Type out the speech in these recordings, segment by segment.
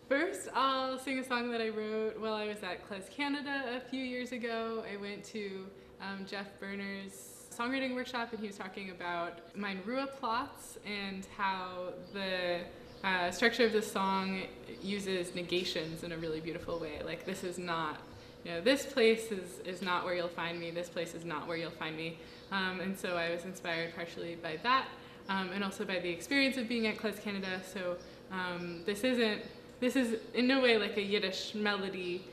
First, I'll sing a song that I wrote while I was at Klez Canada a few years ago. I went to Jeff Berner's songwriting workshop, and he was talking about Mein Ruhe plots and how the structure of the song uses negations in a really beautiful way. Like, this is not, this place is not where you'll find me, this place is not where you'll find me. And so I was inspired partially by that, and also by the experience of being at Klez Canada. So this is in no way like a Yiddish melody,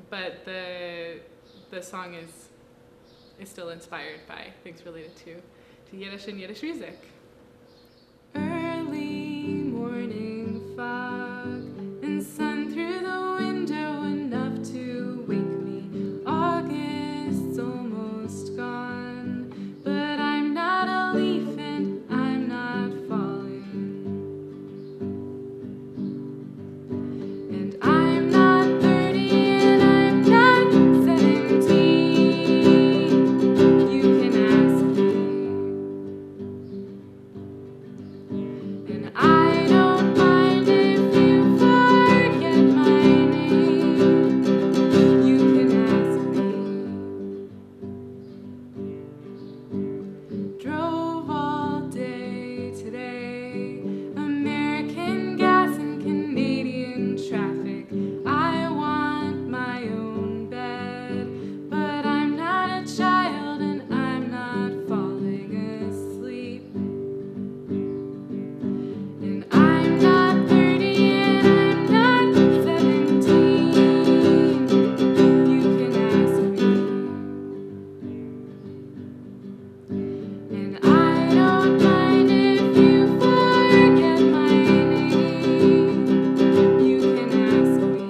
but the song is still inspired by things related to Yiddish and Yiddish music. Early morning fog and sun through the window enough to wake me. August's almost gone, but I'm not a leaf and I'm not falling. And I'm not 30 and I'm not 17. You can ask me. And I don't mind if you forget my name. You can ask me. Drove all day today, American gas and Canadian traffic. I want my own bed, but I'm not a child and I'm not falling asleep. And I'm not 30 and I'm not 17. You can ask me. And I don't mind if you forget my name. You can ask me.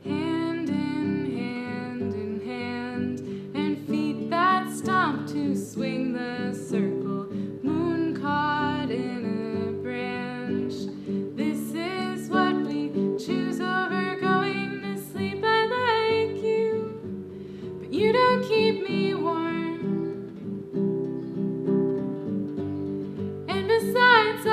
Hand in hand, and feet that stomp to swing the circle. Moon caught in a branch. This is what we choose over going to sleep. I like you, but you don't keep me warm. And besides,